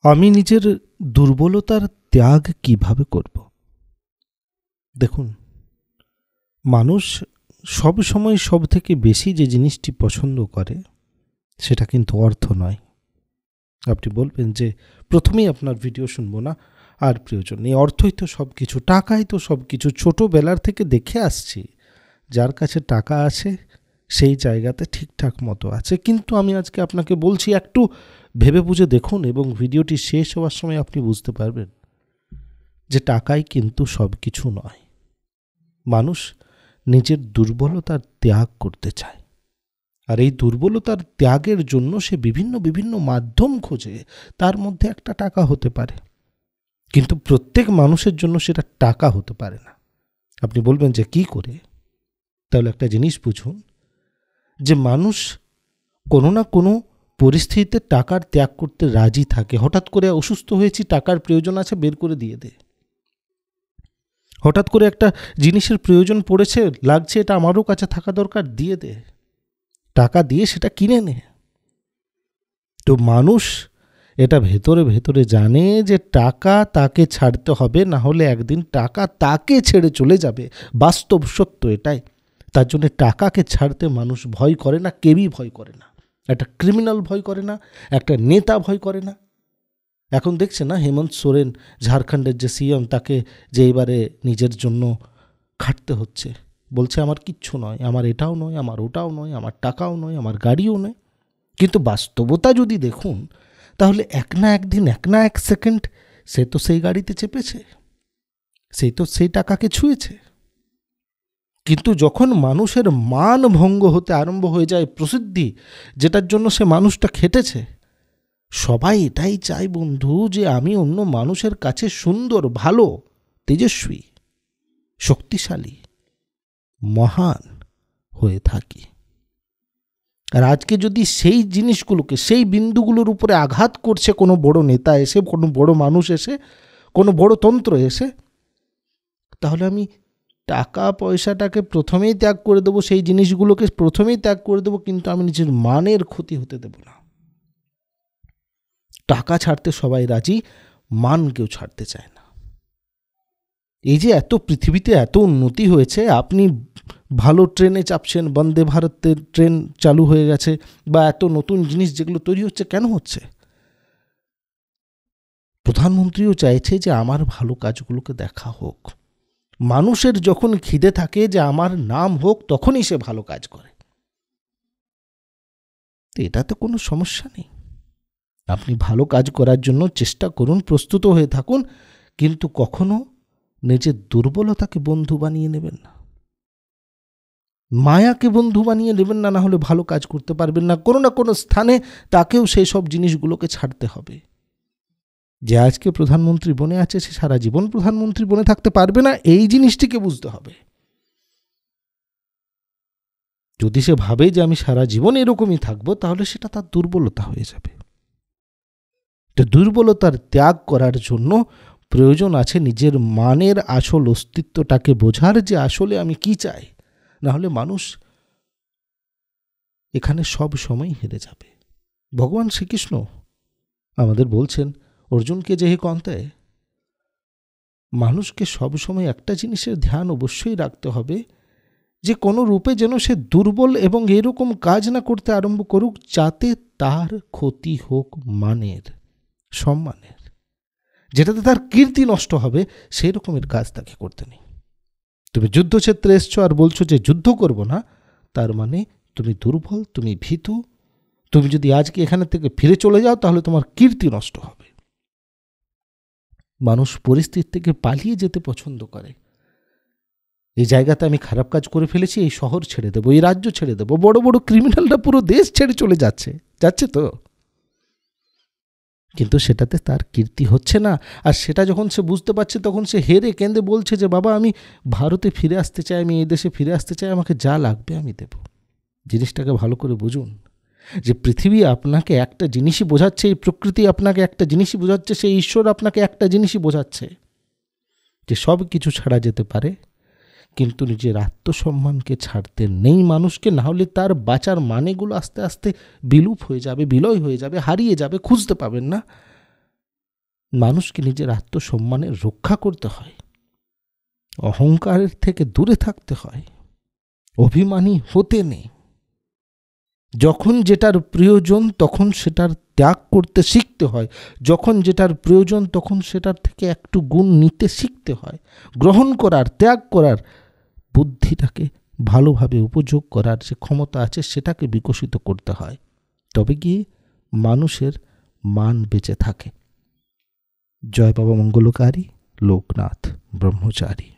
আমি নিজের দুর্বলতার ত্যাগ কিভাবে করব? দেখুন, মানুষ সব সময় সব থেকে বেশি যে জিনিসটি পছন্দ করে সেটা কিন্তু অর্থ নয়। আপনি বলবেন যে প্রথমেই আপনার ভিডিও শুনবো না, আর প্রয়োজন নেই, অর্থই তো সব কিছু, টাকাই তো সব কিছু। ছোটোবেলার থেকে দেখে আসছি যার কাছে টাকা আছে সেই জায়গাতে ঠিকঠাক মতো আছে। কিন্তু আমি আজকে আপনাকে বলছি, একটু ভেবে বুঝে দেখুন এবং ভিডিওটি শেষ হওয়ার সময় আপনি বুঝতে পারবেন যে টাকাই কিন্তু সব কিছু নয়। মানুষ নিজের দুর্বলতার ত্যাগ করতে চায়, আর এই দুর্বলতার ত্যাগের জন্য সে বিভিন্ন মাধ্যম খোঁজে। তার মধ্যে একটা টাকা হতে পারে, কিন্তু প্রত্যেক মানুষের জন্য সেটা টাকা হতে পারে না। আপনি বলবেন যে কি করে? তাহলে একটা জিনিস বুঝুন, যে মানুষ কোনো না কোনো পরিস্থিতিতে টাকার ত্যাগ করতে রাজি থাকে। হঠাৎ করে অসুস্থ হয়েছি, টাকার প্রয়োজন আছে, বের করে দিয়ে দে। হঠাৎ করে একটা জিনিসের প্রয়োজন পড়েছে, লাগছে, এটা আমারও কাছে থাকা দরকার, দিয়ে দে। টাকা দিয়ে সেটা কিনে নে। তো মানুষ এটা ভেতরে ভেতরে জানে যে টাকা তাকে ছাড়তে হবে, না হলে একদিন টাকা তাকে ছেড়ে চলে যাবে। বাস্তব সত্য এটাই। তার জন্য টাকাকে ছাড়তে মানুষ ভয় করে না, কেউই ভয় করে না। একটা ক্রিমিনাল ভয় করে না, একটা নেতা ভয় করে না। এখন দেখছে না, হেমন্ত সোরেন, ঝাড়খণ্ডের যে সিএম, তাকে যে এবারে নিজের জন্য খাটতে হচ্ছে। বলছে আমার কিচ্ছু নয়, আমার এটাও নয়, আমার ওটাও নয়, আমার টাকাও নয়, আমার গাড়িও নয়। কিন্তু বাস্তবতা যদি দেখুন, তাহলে এক না একদিন, এক না এক সেকেন্ড সে তো সেই গাড়িতে চেপেছে, সেই তো সেই টাকাকে ছুঁয়েছে। কিন্তু যখন মানুষের মান ভঙ্গ হতে আরম্ভ হয়ে যায়, প্রসিদ্ধি যেটার জন্য সে মানুষটা খেটেছে, সবাই এটাই চায় বন্ধু, যে আমি অন্য মানুষের কাছে সুন্দর, ভালো, তেজস্বী, শক্তিশালী, মহান হয়ে থাকি। আর আজকে যদি সেই জিনিসগুলোকে, সেই বিন্দুগুলোর উপরে আঘাত করছে কোনো বড় নেতা এসে, কোনো বড় মানুষ এসে, কোনো বড় তন্ত্র এসে, তাহলে আমি টাকা পয়সাটাকে প্রথমেই ত্যাগ করে দেবো, সেই জিনিসগুলোকে প্রথমেই ত্যাগ করে দেবো, কিন্তু আমি নিজের মানের ক্ষতি হতে দেব না। টাকা ছাড়তে সবাই রাজি, মান কেউ ছাড়তে চায় না। এই যে এত পৃথিবীতে এত উন্নতি হয়েছে, আপনি ভালো ট্রেনে চাপছেন, বন্দে ভারতের ট্রেন চালু হয়ে গেছে, বা এত নতুন জিনিস যেগুলো তৈরি হচ্ছে, কেন হচ্ছে? প্রধানমন্ত্রীও চাইছে যে আমার ভালো কাজগুলোকে দেখা হোক। মানুষের যখন খিদে থাকে যে আমার নাম হোক, তখনই সে ভালো কাজ করে। তো এটাতে কোনো সমস্যা নেই। আপনি ভালো কাজ করার জন্য চেষ্টা করুন, প্রস্তুত হয়ে থাকুন, কিন্তু কখনো নিজের দুর্বলতাকে বন্ধু বানিয়ে নেবেন না, মায়াকে বন্ধু বানিয়ে নেবেন না, না হলে ভালো কাজ করতে পারবেন না। কোনো না কোনো স্থানে তাকেও সেই সব জিনিসগুলোকে ছাড়তে হবে। যে আজকে প্রধানমন্ত্রী বনে আছে, সে সারা জীবন প্রধানমন্ত্রী বনে থাকতে পারবে না, এই জিনিসটিকে বুঝতে হবে। যদি সে ভাবে যে আমি সারা জীবন এরকমই থাকবো, তাহলে সেটা তার দুর্বলতা হয়ে যাবে। তো দুর্বলতার ত্যাগ করার জন্য প্রয়োজন আছে নিজের মানের আসল অস্তিত্বটাকে বোঝার, যে আসলে আমি কি চাই। না হলে মানুষ এখানে সব সময় হেরে যাবে। ভগবান শ্রীকৃষ্ণ আমাদের বলছেন, অর্জুনকে যে হে কন্তে, মানুষকে সবসময় একটা জিনিসের ধ্যান অবশ্যই রাখতে হবে, যে কোনো রূপে যেন সে দুর্বল এবং এরকম কাজ না করতে আরম্ভ করুক যাতে তার ক্ষতি হোক মানের, সম্মানের, যেটাতে তার কীর্তি নষ্ট হবে, সেই রকমের কাজ তাকে করতে নেই। তুমি যুদ্ধক্ষেত্রে এসছো আর বলছো যে যুদ্ধ করব না, তার মানে তুমি দুর্বল, তুমি ভীতু। তুমি যদি আজকে এখানে থেকে ফিরে চলে যাও, তাহলে তোমার কীর্তি নষ্ট হবে। মানুষ পরিস্থিতি থেকে পালিয়ে যেতে পছন্দ করে। এই জায়গাতে আমি খারাপ কাজ করে ফেলেছি, এই শহর ছেড়ে দেবো, এই রাজ্য ছেড়ে দেবো। বড় বড় ক্রিমিনালরা পুরো দেশ ছেড়ে চলে যাচ্ছে তো, কিন্তু সেটাতে তার কীর্তি হচ্ছে না। আর সেটা যখন সে বুঝতে পারছে, তখন সে হেরে কেঁদে বলছে যে বাবা, আমি ভারতে ফিরে আসতে চাই, আমি এই দেশে ফিরে আসতে চাই, আমাকে যা লাগবে আমি দেব। জিনিসটাকে ভালো করে বুঝুন, যে পৃথিবী আপনাকে একটা জিনিসই বোঝাচ্ছে, এই প্রকৃতি আপনাকে একটা জিনিসই বোঝাচ্ছে, সেই ঈশ্বর আপনাকে একটা জিনিসই বোঝাচ্ছে, যে সব কিছু ছাড়া যেতে পারে, কিন্তু নিজের আত্মসম্মানকে ছাড়তে নেই মানুষকে। না হলে তার বাঁচার মানেগুলো আস্তে আস্তে বিলুপ হয়ে যাবে, বিলয় হয়ে যাবে, হারিয়ে যাবে, খুঁজতে পাবেন না। মানুষকে নিজের আত্মসম্মানের রক্ষা করতে হয়, অহংকারের থেকে দূরে থাকতে হয়, অভিমানী হতে নেই। যখন যেটার প্রয়োজন তখন সেটার ত্যাগ করতে শিখতে হয়, যখন যেটার প্রয়োজন তখন সেটার থেকে একটু গুণ নিতে শিখতে হয়। গ্রহণ করার, ত্যাগ করার, বুদ্ধিটাকে ভালোভাবে উপযোগ করার যে ক্ষমতা আছে সেটাকে বিকশিত করতে হয়। তবে গিয়ে মানুষের মান বেঁচে থাকে। জয় বাবা মঙ্গলকারী লোকনাথ ব্রহ্মচারী।